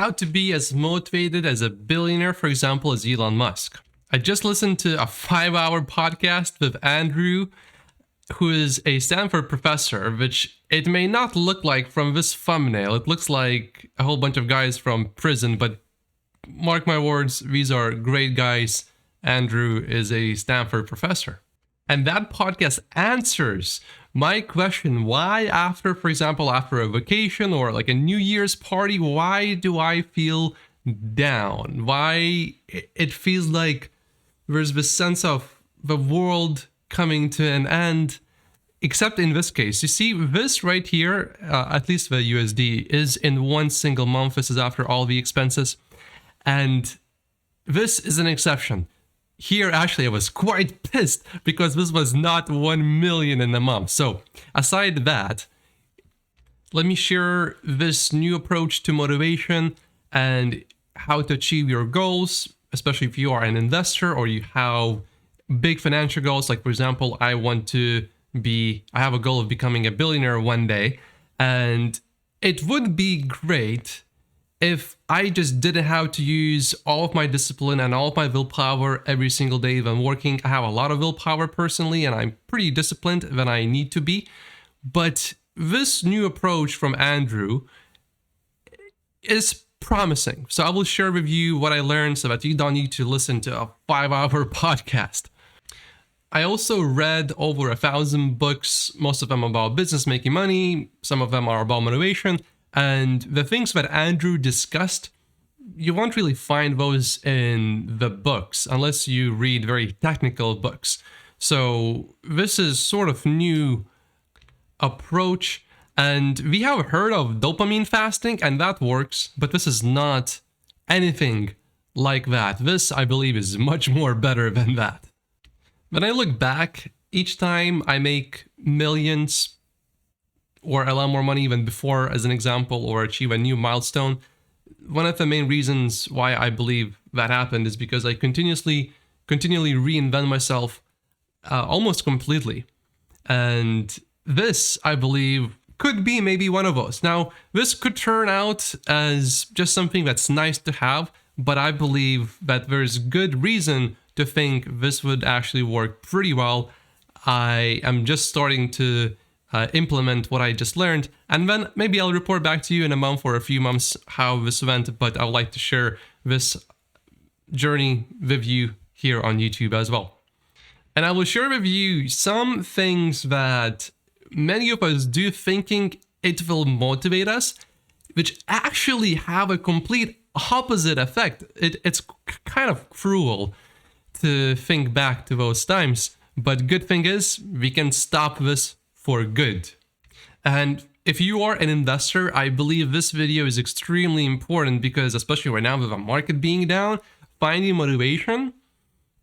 how to be as motivated as a billionaire, for example, as Elon Musk. I just listened to a 5-hour podcast with Andrew, who is a Stanford professor, which it may not look like from this thumbnail. It looks like a whole bunch of guys from prison, but mark my words, these are great guys. Andrew is a Stanford professor. And that podcast answers my question, why after, for example, after a vacation or like a New Year's party, why do I feel down? Why it feels like there's this sense of the world coming to an end, except in this case. You see, this right here, at least the USD, is in one single month. This is after all the expenses. And this is an exception. Here, actually, I was quite pissed because this was not 1 million in a month. So aside that, let me share this new approach to motivation and how to achieve your goals, especially if you are an investor or you have big financial goals. Like, for example, I have a goal of becoming a billionaire one day. And it would be great if I just didn't have to use all of my discipline and all of my willpower every single day when working. I have a lot of willpower personally, and I'm pretty disciplined when I need to be. But this new approach from Andrew is promising. So I will share with you what I learned so that you don't need to listen to a 5-hour podcast. I also read over 1,000 books, most of them about business, making money. Some of them are about motivation. And the things that Andrew discussed, you won't really find those in the books unless you read very technical books. So this is sort of new approach. And we have heard of dopamine fasting, and that works, but this is not anything like that. This, I believe, is much more better than that. When I look back, each time I make millions or a lot more money than before, as an example, or achieve a new milestone, one of the main reasons why I believe that happened is because I continually reinvent myself almost completely. And this, I believe, could be maybe one of those. Now, this could turn out as just something that's nice to have, but I believe that there's good reason to think this would actually work pretty well. I am just starting to implement what I just learned, and then maybe I'll report back to you in a month or a few months how this went, but I would like to share this journey with you here on YouTube as well. And I will share with you some things that many of us do thinking it will motivate us, which actually have a complete opposite effect. It's kind of cruel to think back to those times, but good thing is we can stop this for good. And if you are an investor, I believe this video is extremely important because, especially right now with the market being down, finding motivation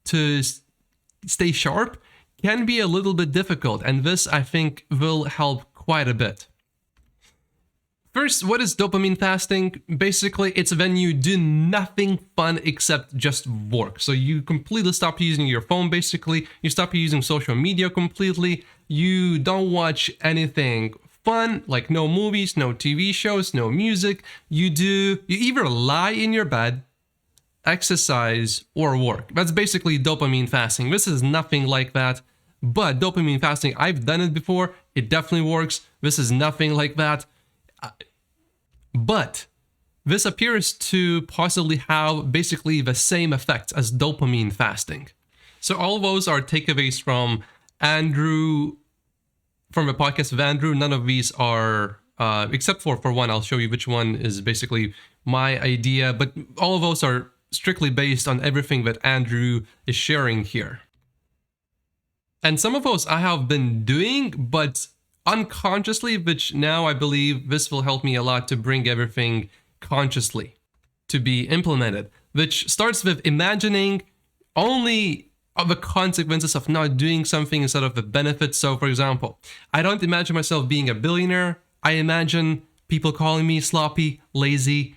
to stay sharp can be a little bit difficult, and this, I think, will help quite a bit. First, what is dopamine fasting? Basically, it's when you do nothing fun except just work. So you completely stop using your phone, basically. You stop using social media completely. You don't watch anything fun, like no movies, no TV shows, no music. You either lie in your bed, exercise, or work. That's basically dopamine fasting. This is nothing like that. But dopamine fasting, I've done it before. It definitely works. This is nothing like that. But this appears to possibly have basically the same effects as dopamine fasting. So all those are takeaways from Andrew, from a podcast of Andrew. None of these are, except for one, I'll show you which one is basically my idea. But all of those are strictly based on everything that Andrew is sharing here. And some of those I have been doing, but unconsciously, which now I believe this will help me a lot to bring everything consciously to be implemented, which starts with imagining only the consequences of not doing something instead of the benefits. So for example, I don't imagine myself being a billionaire. I imagine people calling me sloppy, lazy.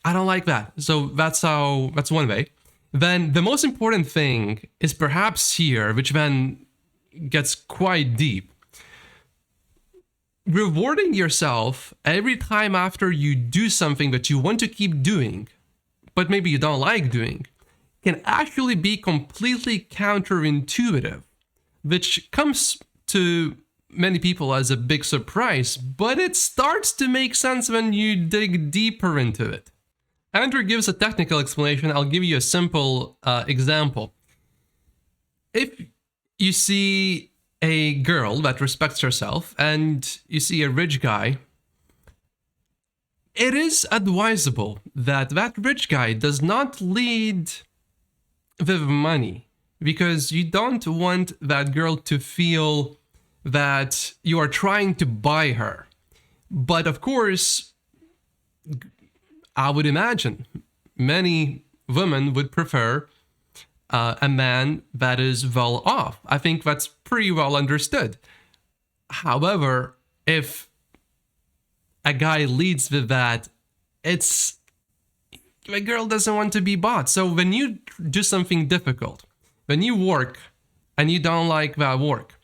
I don't like that. So that's one way. Then the most important thing is perhaps here, which then gets quite deep. rewarding yourself every time after you do something that you want to keep doing, but maybe you don't like doing, can actually be completely counterintuitive, which comes to many people as a big surprise, but it starts to make sense when you dig deeper into it. Andrew gives a technical explanation. I'll give you a simple example. If you see a girl that respects herself and you see a rich guy, it is advisable that that rich guy does not lead with money, because you don't want that girl to feel that you are trying to buy her. But of course, I would imagine many women would prefer a man that is well off. I think that's pretty well understood. However, if a guy leads with that, it's a girl doesn't want to be bought. So when you do something difficult, when you work and you don't like that work,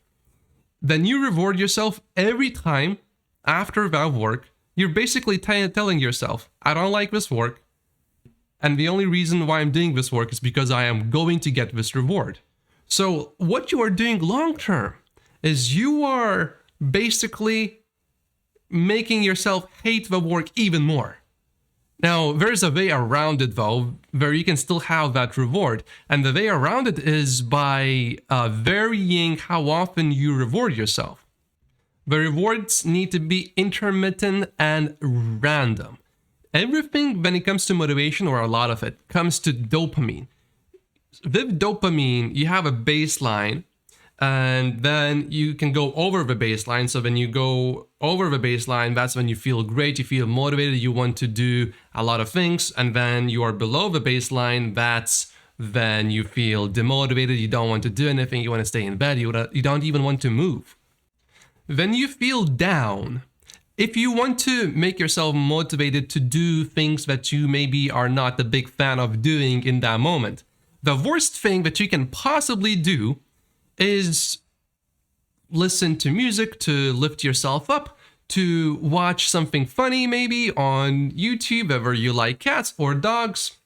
then you reward yourself every time after that work. You're basically telling yourself, I don't like this work, and the only reason why I'm doing this work is because I am going to get this reward. So what you are doing long term is you are basically making yourself hate the work even more. Now, there's a way around it, though, where you can still have that reward. And the way around it is by varying how often you reward yourself. The rewards need to be intermittent and random. Everything, when it comes to motivation, or a lot of it, comes to dopamine. With dopamine, you have a baseline, and then you can go over the baseline. So when you go over the baseline, that's when you feel great, you feel motivated, you want to do a lot of things. And then you are below the baseline, that's when you feel demotivated, you don't want to do anything, you want to stay in bed, you don't even want to move. When you feel down, if you want to make yourself motivated to do things that you maybe are not a big fan of doing in that moment, the worst thing that you can possibly do is listen to music to lift yourself up, to watch something funny maybe on YouTube, whether you like cats or dogs.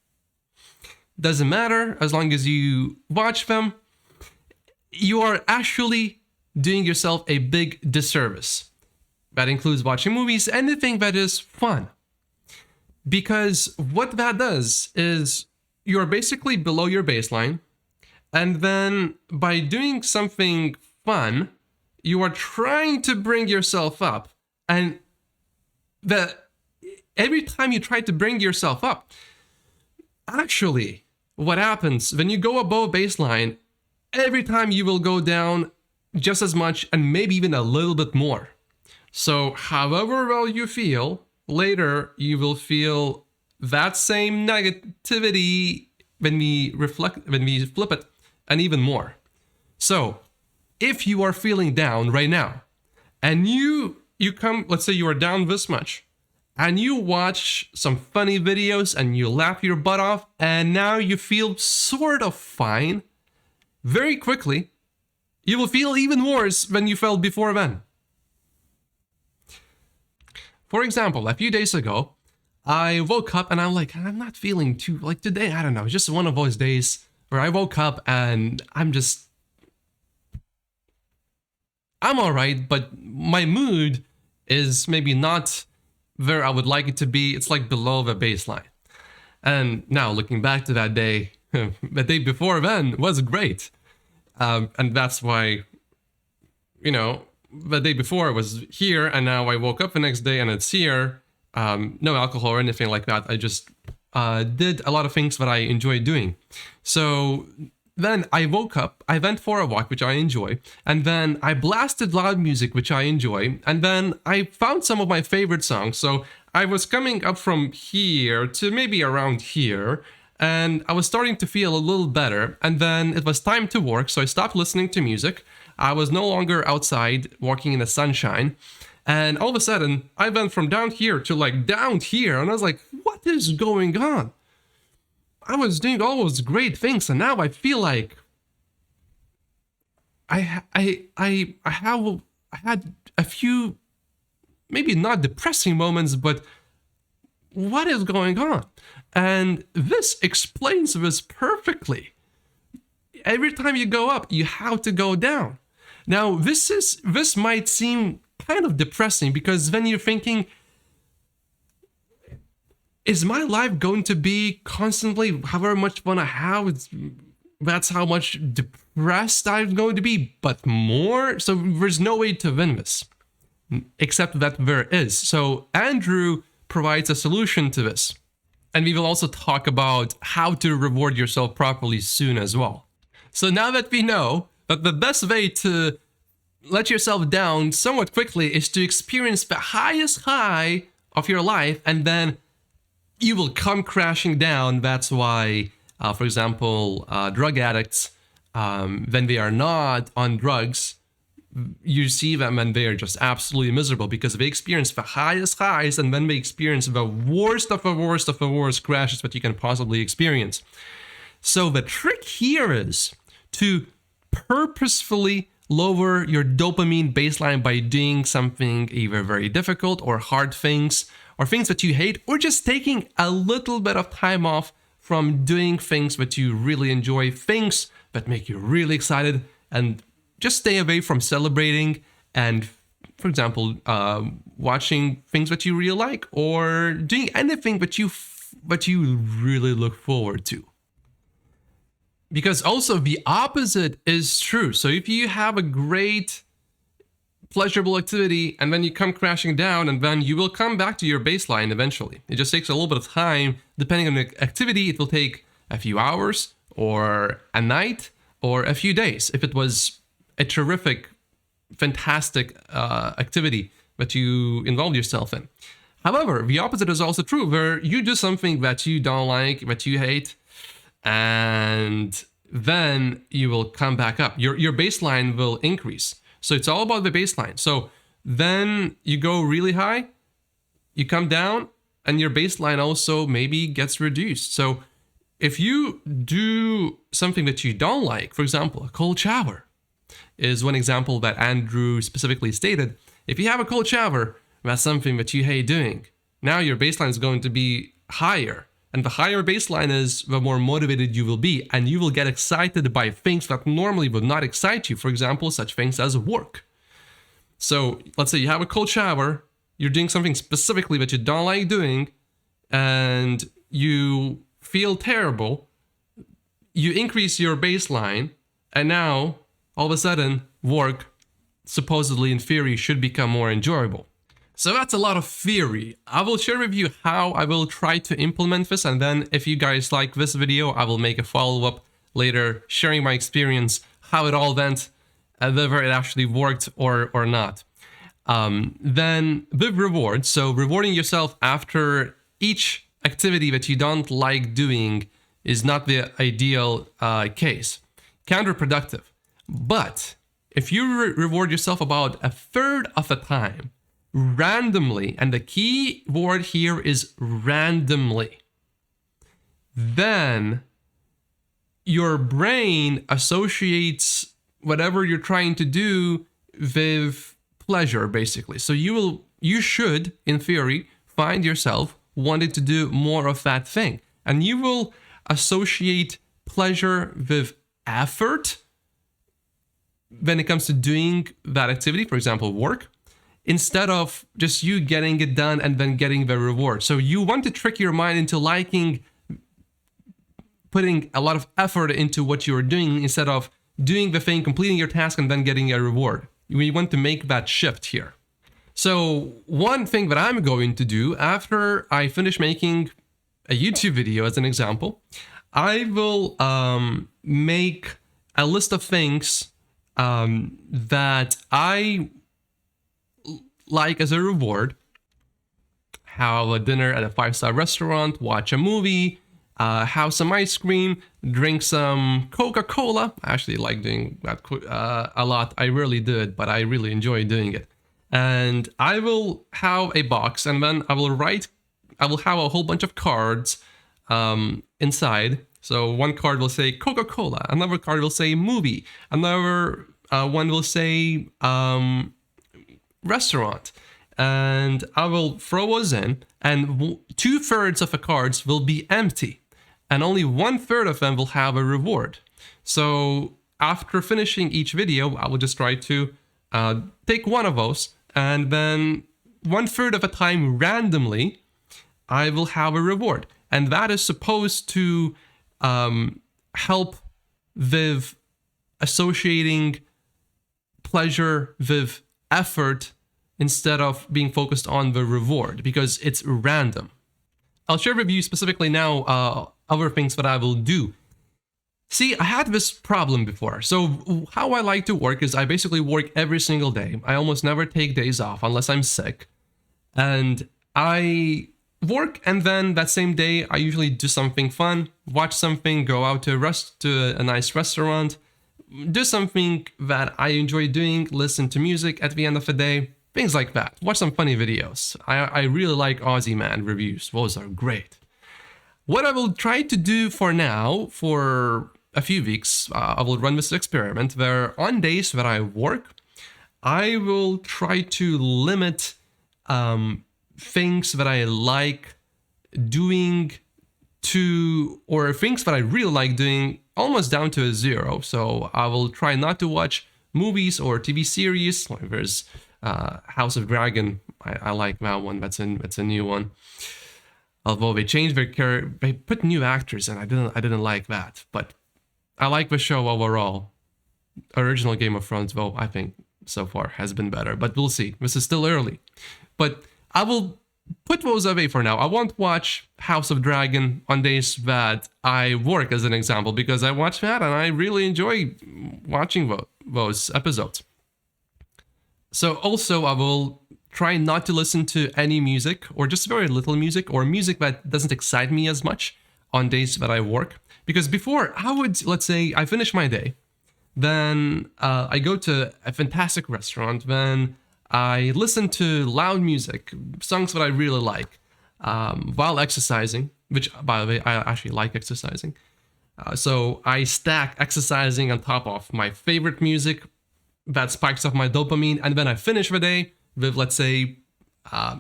Doesn't matter, as long as you watch them. You are actually doing yourself a big disservice. That includes watching movies, anything that is fun. Because what that does is you're basically below your baseline, and then by doing something fun, you are trying to bring yourself up. And every time you try to bring yourself up, actually, what happens when you go above baseline, every time you will go down just as much and maybe even a little bit more. So however well you feel, later you will feel that same negativity when we flip it, and even more. So if you are feeling down right now, and you come, let's say you are down this much, and you watch some funny videos and you laugh your butt off, and now you feel sort of fine, very quickly, you will feel even worse than you felt before then. For example, a few days ago, I woke up and I'm like, I'm not feeling too, like today, I don't know, it's just one of those days where I woke up and I'm all right, but my mood is maybe not where I would like it to be. It's like below the baseline. And now looking back to that day, the day before then was great. And that's why, the day before was here, and now I woke up the next day and it's here. No alcohol or anything like that. I just did a lot of things that I enjoy doing. So then I woke up, I went for a walk, which I enjoy, and then I blasted loud music, which I enjoy, and then I found some of my favorite songs. So I was coming up from here to maybe around here, and I was starting to feel a little better, and then it was time to work, so I stopped listening to music. I was no longer outside walking in the sunshine, and all of a sudden, I went from down here to like down here, and I was like, what is going on? I was doing all those great things, and now I feel like I had a few maybe not depressing moments, but what is going on? And this explains this perfectly. Every time you go up, you have to go down. Now, this might seem kind of depressing, because then you're thinking, is my life going to be constantly however much fun I have? That's how much depressed I'm going to be, but more? So there's no way to win this, except that there is. So Andrew provides a solution to this. And we will also talk about how to reward yourself properly soon as well. So now that we know that the best way to let yourself down somewhat quickly is to experience the highest high of your life, and then you will come crashing down. That's why, for example, drug addicts, when they are not on drugs, you see them and they are just absolutely miserable, because they experience the highest highs and then they experience the worst of the worst of the worst crashes that you can possibly experience. So the trick here is to purposefully lower your dopamine baseline by doing something either very difficult or hard things, or things that you hate, or just taking a little bit of time off from doing things that you really enjoy, things that make you really excited, and just stay away from celebrating and, for example, watching things that you really like, or doing anything that you really look forward to. Because also the opposite is true. So if you have a great pleasurable activity and then you come crashing down, and then you will come back to your baseline eventually. It just takes a little bit of time. Depending on the activity, it will take a few hours or a night or a few days. If it was a terrific, fantastic activity that you involved yourself in. However, the opposite is also true, where you do something that you don't like, that you hate, and then you will come back up. Your baseline will increase. So it's all about the baseline. So then you go really high, you come down, and your baseline also maybe gets reduced. So if you do something that you don't like, for example, a cold shower is one example that Andrew specifically stated. If you have a cold shower, that's something that you hate doing. Now your baseline is going to be higher. And the higher baseline is, the more motivated you will be, and you will get excited by things that normally would not excite you. For example, such things as work. So let's say you have a cold shower, you're doing something specifically that you don't like doing, and you feel terrible. You increase your baseline, and now all of a sudden work, supposedly in theory, should become more enjoyable. So that's a lot of theory. I will share with you how I will try to implement this, and then if you guys like this video, I will make a follow-up later sharing my experience, how it all went, whether it actually worked or not. Then with rewards, so rewarding yourself after each activity that you don't like doing is not the ideal case. Counterproductive. But if you reward yourself about a third of the time, randomly, and the key word here is randomly, then your brain associates whatever you're trying to do with pleasure, basically. So you should, in theory, find yourself wanting to do more of that thing, and you will associate pleasure with effort when it comes to doing that activity, for example, work, instead of just you getting it done and then getting the reward. So you want to trick your mind into liking putting a lot of effort into what you're doing instead of doing the thing, completing your task, and then getting a reward. We want to make that shift here. So one thing that I'm going to do after I finish making a YouTube video, as an example, I will make a list of things that I like as a reward. Have a dinner at a 5-star restaurant, watch a movie, have some ice cream, drink some Coca-Cola. I actually like doing that a lot. I rarely do it, but I really enjoy doing it. And I will have a box, and then I will have a whole bunch of cards inside. So one card will say Coca-Cola, another card will say movie, another one will say restaurant. and I will throw those in, and 2/3 of the cards will be empty, and only 1/3 of them will have a reward. So after finishing each video, I will just try to take one of those, and then 1/3 of the time randomly, I will have a reward. And that is supposed to help with associating pleasure with effort instead of being focused on the reward, because it's random. I'll share with you specifically now other things that I will do. See, I had this problem before. So how I like to work is I basically work every single day. I almost never take days off unless I'm sick. And I work, and then that same day I usually do something fun, watch something, go out to a nice restaurant, do something that I enjoy doing, listen to music at the end of the day, things like that. Watch some funny videos. I really like Aussie Man reviews. Those are great. What I will try to do for now, for a few weeks, I will run this experiment where on days that I work, I will try to limit things that I like doing to, or things that I really like doing, almost down to a 0. So I will try not to watch movies or TV series. Like there's House of Dragon. I like that one. That's a new one. Although they changed their character, they put new actors, and I didn't like that. But I like the show overall. Original Game of Thrones, though, I think so far has been better. But we'll see. This is still early. But I will put those away for now. I won't watch House of Dragon on days that I work, as an example, because I watch that and I really enjoy watching those episodes. So also I will try not to listen to any music, or just very little music, or music that doesn't excite me as much on days that I work. Because before, I would, let's say I finish my day, then I go to a fantastic restaurant, then I listen to loud music, songs that I really like, while exercising, which, by the way, I actually like exercising. So I stack exercising on top of my favorite music that spikes up my dopamine, and then I finish the day with, let's say, a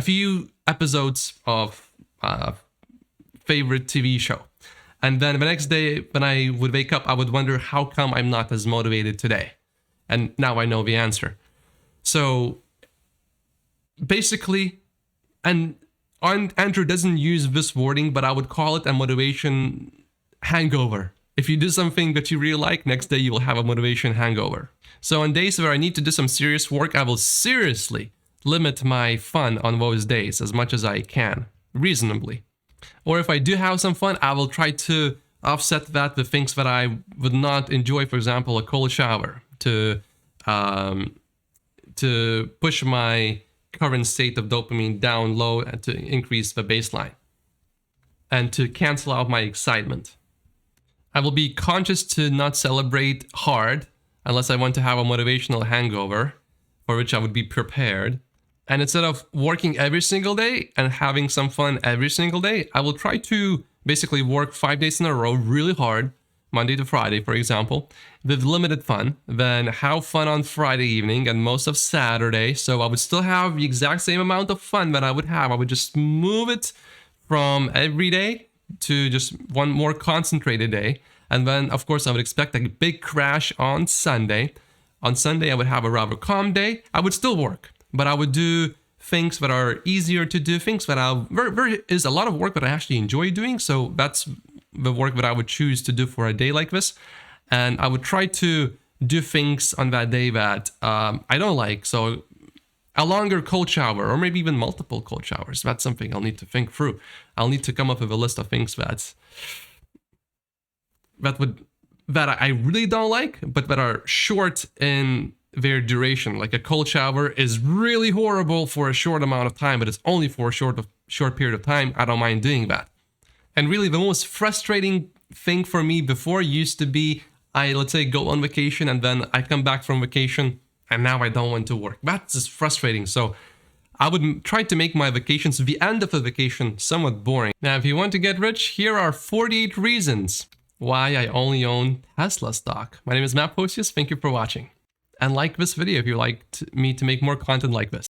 few episodes of favorite TV show. And then the next day, when I would wake up, I would wonder, how come I'm not as motivated today? And now I know the answer. So basically, and Andrew doesn't use this wording, but I would call it a motivation hangover. If you do something that you really like, next day you will have a motivation hangover. So on days where I need to do some serious work, I will seriously limit my fun on those days as much as I can, reasonably. Or if I do have some fun, I will try to offset that with things that I would not enjoy, for example, a cold shower, to push my current state of dopamine down low and to increase the baseline, and to cancel out my excitement. I will be conscious to not celebrate hard unless I want to have a motivational hangover, for which I would be prepared. And instead of working every single day and having some fun every single day, I will try to basically work 5 days in a row really hard, Monday to Friday, for example, with limited fun, then have fun on Friday evening and most of Saturday. So I would still have the exact same amount of fun that I would have. I would just move it from every day to just one more concentrated day. And then, of course, I would expect a big crash on Sunday. On Sunday, I would have a rather calm day. I would still work, but I would do things that are easier to do, things that there is a lot of work that I actually enjoy doing. So that's the work that I would choose to do for a day like this. And I would try to do things on that day that I don't like. So a longer cold shower, or maybe even multiple cold showers. That's something I'll need to think through. I'll need to come up with a list of things that I really don't like, but that are short in their duration. Like a cold shower is really horrible for a short amount of time, but it's only for a short period of time. I don't mind doing that. And really the most frustrating thing for me before used to be, let's say, go on vacation, and then I come back from vacation and now I don't want to work. That's just frustrating. So I would try to make my vacations, the end of the vacation, somewhat boring. Now, if you want to get rich, here are 48 reasons why I only own Tesla stock. My name is Matt Posius. Thank you for watching. and like this video if you like me to make more content like this.